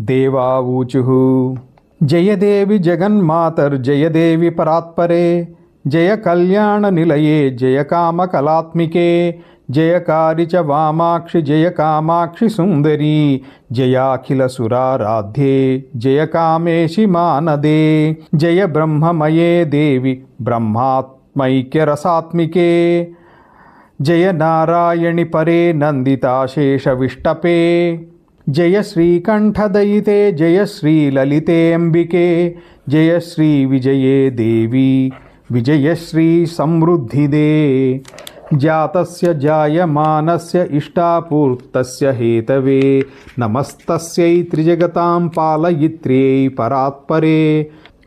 దేవావూచుః జయదేవి జగన్మాతర్జయదేవి పరాత్పరే జయ కళ్యాణ నిలయే జయ కామకలాత్మికే జయకారి చ వామాక్షి జయ కామాక్షి సుందరీ జయాఖిల సురారాధ్యే జయ కామేశి మానదే జయ బ్రహ్మమయే దేవి బ్రహ్మాత్మైక్యరసాత్మికే జయ నారాయణి పరే నందితాశేషవిష్టపే జయ శ్రీకంఠదయితే జయ శ్రీలలితే అంబికే జయ శ్రీ విజయే దేవి విజయశ్రీ సమృద్ధిదే జాతస్య జాయమానస్య ఇష్టాపూర్తస్య హేతవే నమస్తస్యై త్రిజగతాం పాలయిత్ర్యై పరాత్పరే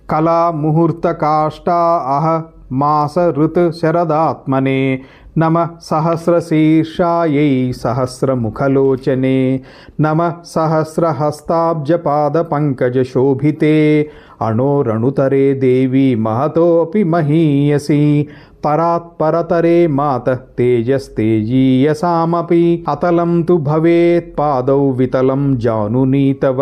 కళా ముహూర్త కాష్టా అహ మాస ఋత్ శరదాత్మనే నమ సహస్రశీర్షాయై సహస్రముఖలోచనే నమ సహస్రహస్తాబ్జపాదపంకజశోభితే అణోరణుతరే దేవి మహతోపి మహీయసి పరాత్పరతరే మాత తేజస్తేజీయసామపి అతలం తు భవేత్ పాదౌ వితలం జానునీ తవ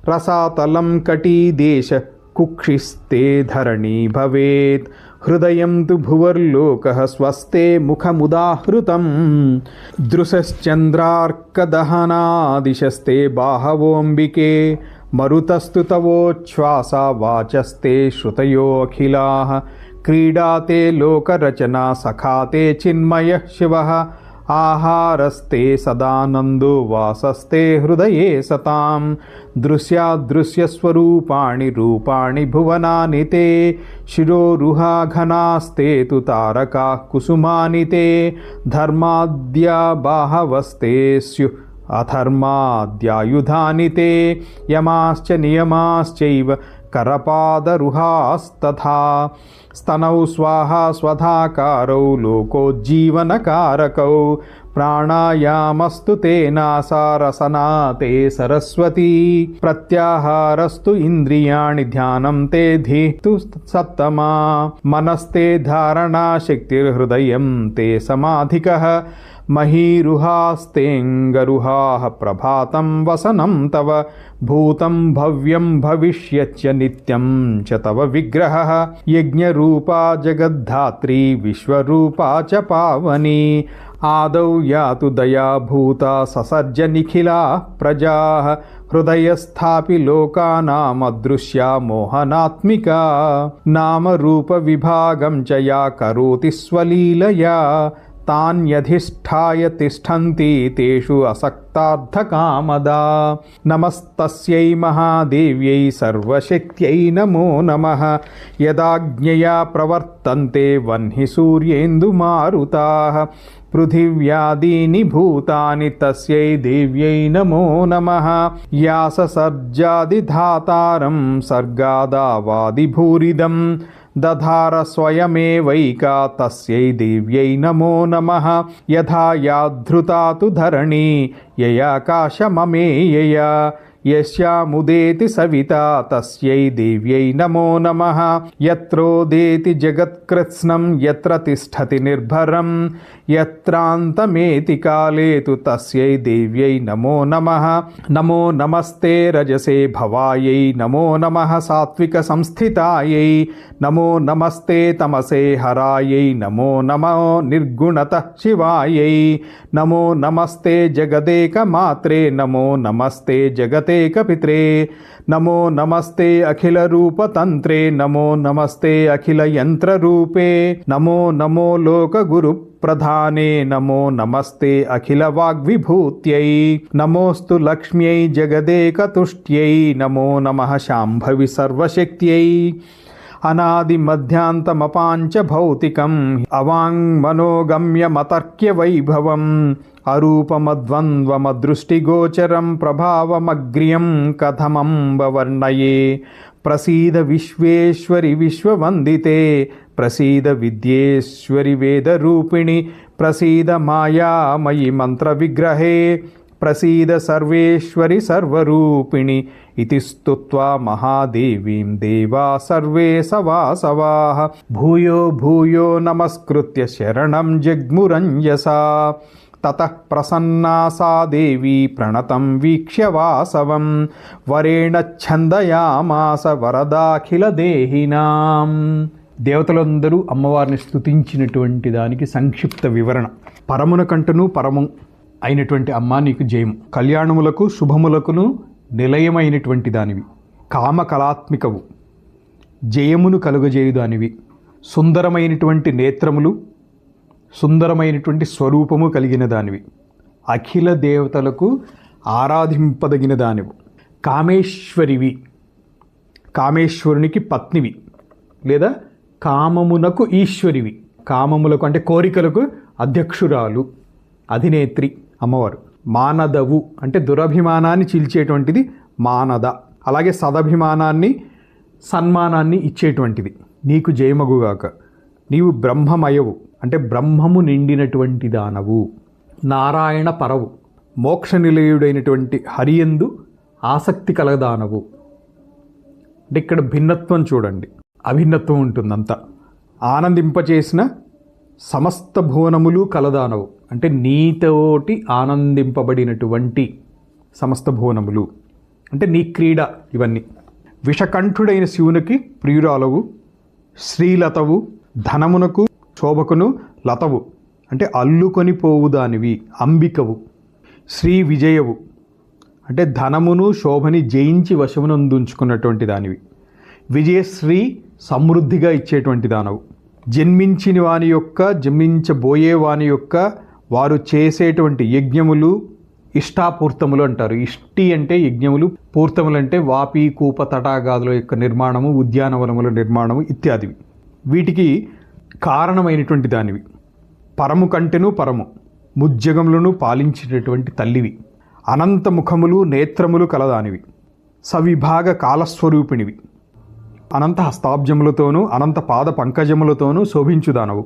రసాతలం కటీదేశ కుక్షిస్తే ధరణీ భవేత్ హృదయం తు భువర్లోకః స్వస్తే ముఖముదాహృతం దృశశ్చంద్రార్కదహనాదిశస్తే బాహవోంబికే మరుతస్తు తవోచ్ఛ్వాసా వాచస్తే శ్రుతయో అఖిలాః క్రీడాతే లోకరచనా సఖాతే చిన్మయః శివః ఆహారస్తే సదానందో వాసస్తే హృదయే సతాం దృశ్యాదృశ్యస్వరూపాణి రూపాణి భువనాని తే శిరోరుహాఘనాస్తే తు తారకా కుసుమాని తే ధర్మాద్యా బాహవస్తే స్యుః అధర్మాద్యాయుధాని తే యమాశ్చ నియమాశ్చైవ करपादरुहास्तथा स्तनौ स्वाहा स्वधाकारौ लोकोज्जीवनकारकौ प्राणायामस्तु तेनासारसना ते सरस्वती प्रत्याहारस्तु इन्द्रियाणि ध्यानं ते धीः सप्तमा मनस्ते धारणाशक्तिर्हृदयं ते समाधिकः महीरुहास्तेऽङ्गरुहाः प्रभातं वसनं तव भूतं भव्यं भविष्यच्च नित्यं च तव विग्रहः यज्ञरूपा जगद्धात्री विश्वरूपा च पावनी आदौ यातु दया भूता ससर्ज निखिलाः प्रजाः हृदयस्थापि लोकानामदृश्या मोहनात्मिका नामरूपविभागं च या करोति स्वलीलया तान्यधिष्ठाय तिष्ठन्ति तेषु असक्तार्थकामदा नमस्तस्यै महादेव्यै सर्वशक्त्यै नमो नमः यदाज्ञया प्रवर्तन्ते वह्नि सूर्येन्दुमारुताः पृथिव्यादीनि भूतानि तस्यै देव्यै नमो नमः याससर्जादिधातारं सर्गादावादिभूरिदं दधार स्वयमेवैका तस्यै देव्यै नमो नमः यथा याद्धृता तु धरणी ययाकाशममेयया यस्यामुदेति सविता तस्यै देव्यै नमो नमः यत्रोदेति जगत्कृत्स्नं यत्र तिष्ठति निर्भरं यत्रान्तमेति काले तु तस्यै देव्यै नमो नमः नमो नमस्ते रजसे भवायै नमो नमः सात्विक संस्थितायै नमो नमस्ते तमसे हरायै नमो नमो निर्गुणतः शिवायै नमो नमस्ते जगदेकमात्रे नमो नमस्ते जगते कपित्रे नमो नमस्ते अखिल रूप तंत्रे नमो नमस्ते अखिल यंत्र रूपे नमो नमो लोक गुरु प्रधाने नमो नमस्ते अखिल वाग्विभूत्यै नमोस्तु लक्ष्म्यै जगदेकतुष्ट्यै नमो नमः शाम्भवी सर्वशक्त्यै अनादि मध्यांतमपांच भौतिकम् अवाङ्मनोगम्यमतर्क्य वैभवम् अरूपमद्वन्द्वमदृष्टिगोचरं प्रभावमग्र्यं कथमम्ब वर्णये प्रसीद विश्वेश्वरि विश्ववन्दिते प्रसीद विद्येश्वरि वेदरूपिणि प्रसीद मायामयि मन्त्रविग्रहे प्रसीद सर्वेश्वरि सर्वरूपिणि इति स्तुत्वा महादेवीं देवा सर्वे सवासवाः भूयो भूयो नमस्कृत्य शरणं जग्मुरञ्जसा తతః ప్రసన్నా సా దేవి ప్రణతం వీక్ష్య వాసవం వరేణ ఛందయామాస వరదాఖిల దేహినాం. దేవతలందరూ అమ్మవారిని స్తుతించినటువంటి దానికి సంక్షిప్త వివరణ. పరమున కంటను పరము అయినటువంటి అమ్మ నీకు జయము. కళ్యాణములకు శుభములకును నిలయమైనటువంటి దానివి. కామ కళాత్మికవు, జయమును కలుగజేయు దానివి. సుందరమైనటువంటి నేత్రములు, సుందరమైనటువంటి స్వరూపము కలిగిన దానివి. అఖిల దేవతలకు ఆరాధింపదగిన దానివు. కామేశ్వరివి, కామేశ్వరునికి పత్నివి లేదా కామమునకు ఈశ్వరివి. కామములకు అంటే కోరికలకు అధ్యక్షురాలు, అధినేత్రి అమ్మవారు. మానదవు అంటే దురభిమానాన్ని చీల్చేటువంటిది మానద. అలాగే సదభిమానాన్ని సన్మానాన్ని ఇచ్చేటువంటిది. నీకు జయమగుగాక. నీవు బ్రహ్మమయవు అంటే బ్రహ్మము నిండినటువంటి దానవు. నారాయణ పరవు, మోక్ష నిలయుడైనటువంటి హరియందు ఆసక్తి కలదానవు. అంటే ఇక్కడ భిన్నత్వం చూడండి, అభిన్నత్వం ఉంటుందంతా. ఆనందింపచేసిన సమస్త భువనములు కలదానవు అంటే నీతోటి ఆనందింపబడినటువంటి సమస్త భువనములు అంటే నీ క్రీడ ఇవన్నీ. విషకంఠుడైన శివునికి ప్రియురాలవు, శ్రీలతవు, ధనమునకు శోభకును లతవు అంటే అల్లుకొని పోవుదానివి, అంబికవు. శ్రీ విజయవు అంటే ధనమును శోభని జయించి వశమునందుంచుకున్నటువంటి దానివి. విజయశ్రీ సమృద్ధిగా ఇచ్చేటువంటి దానవు. జన్మించిన వాని యొక్క, జన్మించబోయే వాని యొక్క వారు చేసేటువంటి యజ్ఞములు ఇష్టాపూర్తములు అంటారు. ఇష్టి అంటే యజ్ఞములు, పూర్తములు అంటే వాపి కూప తటాగాదుల యొక్క నిర్మాణము, ఉద్యానవనముల నిర్మాణము ఇత్యాదివి. వీటికి కారణమైనటువంటి దానివి. పరము కంటెను పరము, ముజ్జగములను పాలించినటువంటి తల్లివి. అనంత ముఖములు నేత్రములు కలదానివి. సవిభాగ కాలస్వరూపిణివి. అనంత హస్తాబ్జములతోనూ అనంత పాద పంకజములతోనూ శోభించుదానవు.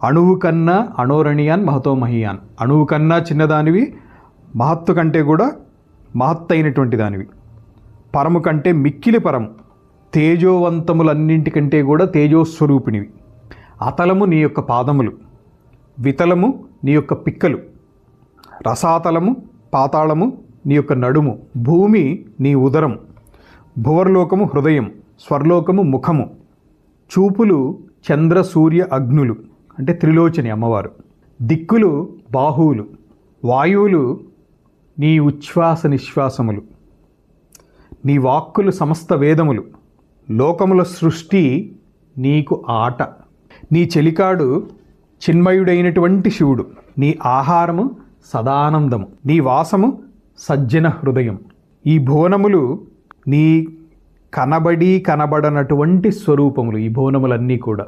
అణువు కన్నా అణోరణీయాన్ మహతో మహీయాన్. అణువు కన్నా చిన్నదానివి, మహత్తు కంటే కూడా మహత్తైనటువంటి దానివి. పరము కంటే మిక్కిలి పరము, తేజోవంతములన్నింటికంటే కూడా తేజోస్వరూపిణివి. అతలము నీ యొక్క పాదములు, వితలము నీ యొక్క పిక్కలు, రసాతలము పాతాళము నీ యొక్క నడుము, భూమి నీ ఉదరం, భువర్లోకము హృదయం, స్వర్లోకము ముఖము, చూపులు చంద్ర సూర్య అగ్నులు అంటే త్రిలోచని అమ్మవారు, దిక్కులు బాహువులు, వాయువులు నీ ఉచ్ఛ్వాస నిశ్వాసములు, నీ వాక్కులు సమస్త వేదములు, లోకముల సృష్టి నీకు ఆట. నీ చెలికాడు చిన్మయుడైనటువంటి శివుడు. నీ ఆహారము సదానందము, నీ వాసము సజ్జన హృదయం. ఈ భువనములు నీ కనబడనటువంటి స్వరూపములు. ఈ భువనములన్నీ కూడా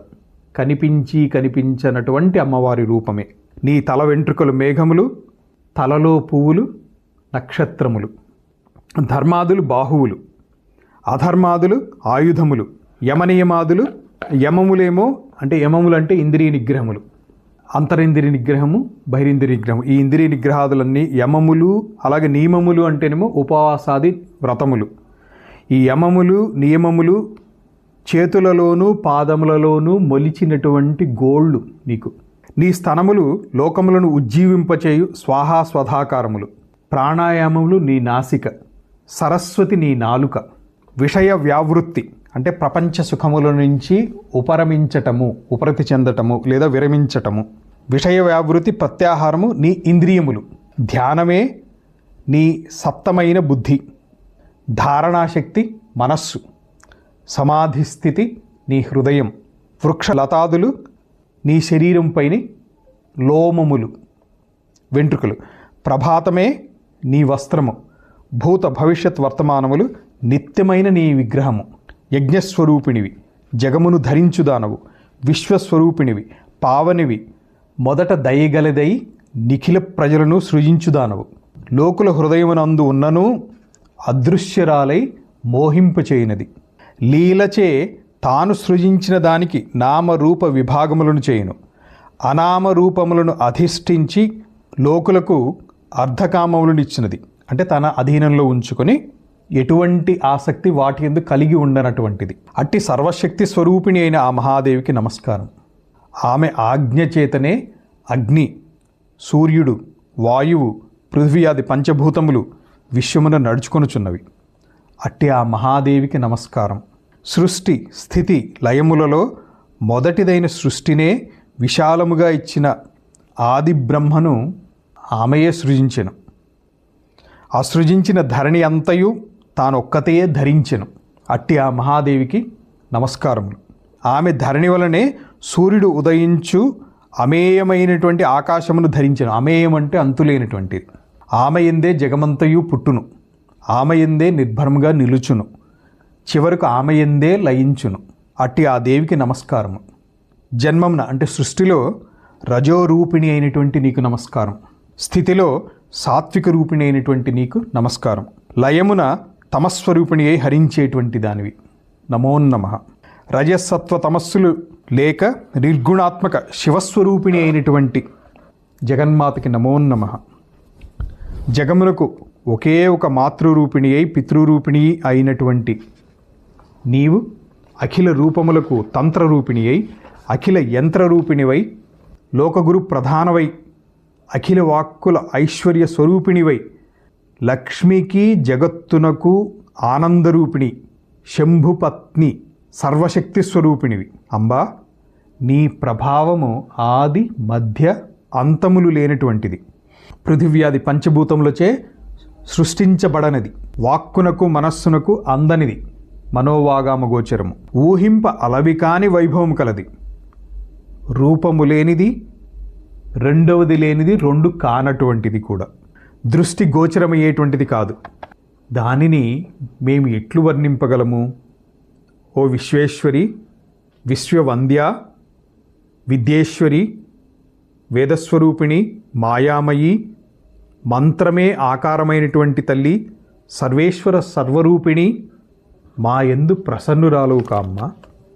కనిపించనటువంటి అమ్మవారి రూపమే. నీ తల వెంట్రుకలు మేఘములు, తలలో పువ్వులు నక్షత్రములు. ధర్మాదులు బాహువులు, అధర్మాదులు ఆయుధములు, యమనియమాదులు, యమములేమో అంటే యమములు అంటే ఇంద్రియ నిగ్రహములు. అంతరింద్రియ నిగ్రహము, బహిరింద్రియ నిగ్రహం. ఈ ఇంద్రియ నిగ్రహాదులన్నీ యమములు. అలాగే నియమములు అంటేనేమో ఉపవాసాది వ్రతములు. ఈ యమములు నియమములు చేతులలోనూ పాదములలోనూ మొలిచినటువంటి గోళ్ళు నీకు. నీ స్తనములు లోకములను ఉజ్జీవింపచేయు స్వాహా స్వధాకారములు. ప్రాణాయామములు నీ నాసిక, సరస్వతి నీ నాలుక. విషయ వ్యావృత్తి అంటే ప్రపంచ సుఖముల నుంచి ఉపరమించటము, ఉపరతి చెందటము లేదా విరమించటము. విషయ వ్యావృత్తి ప్రత్యాహారము నీ ఇంద్రియములు. ధ్యానమే నీ సప్తమైన బుద్ధి. ధారణాశక్తి మనస్సు. సమాధి స్థితి నీ హృదయం. వృక్షలతాదులు నీ శరీరంపైని లోమములు, వెంట్రుకలు. ప్రభాతమే నీ వస్త్రము. భూత భవిష్యత్ వర్తమానములు నిత్యమైన నీ విగ్రహము. యజ్ఞస్వరూపిణివి, జగమును ధరించుదానవు. విశ్వస్వరూపిణివి, పావనివి, మొదట దయగలదై నిఖిల ప్రజలను సృజించుదానవు. లోకుల హృదయమునందు ఉన్నను అదృశ్యరాలై మోహింపచేయునది. లీలచే తాను సృజించిన దానికి నామరూప విభాగములను చేయును. అనామరూపములను అధిష్ఠించి లోకులకు అర్ధకామములనిచ్చినది. అంటే తన అధీనంలో ఉంచుకొని ఎటువంటి ఆసక్తి వాటి యందు కలిగి ఉండనటువంటిది. అట్టి సర్వశక్తి స్వరూపిణి అయిన ఆ మహాదేవికి నమస్కారం. ఆమె ఆజ్ఞ చేతనే అగ్ని సూర్యుడు, వాయువు, పృథ్వీ ఆది పంచభూతములు విశ్వమున నడుచుకొనుచున్నవి. అట్టి ఆ మహాదేవికి నమస్కారం. సృష్టి, స్థితి, లయములలో మొదటిదైన సృష్టినే విశాలముగా ఇచ్చిన ఆది బ్రహ్మను ఆమెయే సృజించెను. ఆ సృజించిన ధరణి అంతయు తానొక్కతే ధరించెను. అట్టి ఆ మహాదేవికి నమస్కారములు. ఆమె ధరణి వలనే సూర్యుడు ఉదయించు అమేయమైనటువంటి ఆకాశమును ధరించెను. అమేయం అంటే అంతులేనటువంటిది. ఆమె ఎందే జగమంతయు పుట్టును, ఆమె ఎందే నిర్భరముగా నిలుచును, చివరకు ఆమె ఎందే లయించును. అట్టి ఆ దేవికి నమస్కారము. జన్మమున అంటే సృష్టిలో రజోరూపిణి అయినటువంటి నీకు నమస్కారం. స్థితిలో సాత్విక రూపిణి అయినటువంటి నీకు నమస్కారం. లయమున తమస్వరూపిణి అయి హరించేటువంటి దానివి నమోన్నమః. రజసత్వ తమస్సులు లేక నిర్గుణాత్మక శివస్వరూపిణి అయినటువంటి జగన్మాతకి నమోన్నమః. జగమునకు ఒకే ఒక మాతృరూపిణి అయి పితృరూపిణి అయినటువంటి నీవు అఖిల రూపములకు తంత్రరూపిణి అయి అఖిల యంత్రరూపిణివై లోకగురు ప్రధానవై అఖిల వాక్కుల ఐశ్వర్య స్వరూపిణివై లక్ష్మికి జగత్తునకు ఆనందరూపిణి శంభుపత్ని సర్వశక్తి స్వరూపిణివి. అంబా, నీ ప్రభావము ఆది మధ్య అంతములు లేనటువంటిది. పృథివ్యాది పంచభూతములచే సృష్టించబడనది. వాక్కునకు మనస్సునకు అందనిది. మనోవాగామ గోచరము. ఊహింప అలవి కాని వైభవము కలది. రూపము లేనిది, రెండవది లేనిది, రెండు కానటువంటిది కూడా. దృష్టి గోచరమయ్యేటువంటిది కాదు. దానిని మేము ఎట్లు వర్ణింపగలము? ఓ విశ్వేశ్వరి, విశ్వవంద్య, విద్యేశ్వరి, వేదస్వరూపిణి, మాయామయి, మంత్రమే ఆకారమైనటువంటి తల్లి, సర్వేశ్వర సర్వరూపిణి, మా యందు ప్రసన్నురాలు కామ్మ.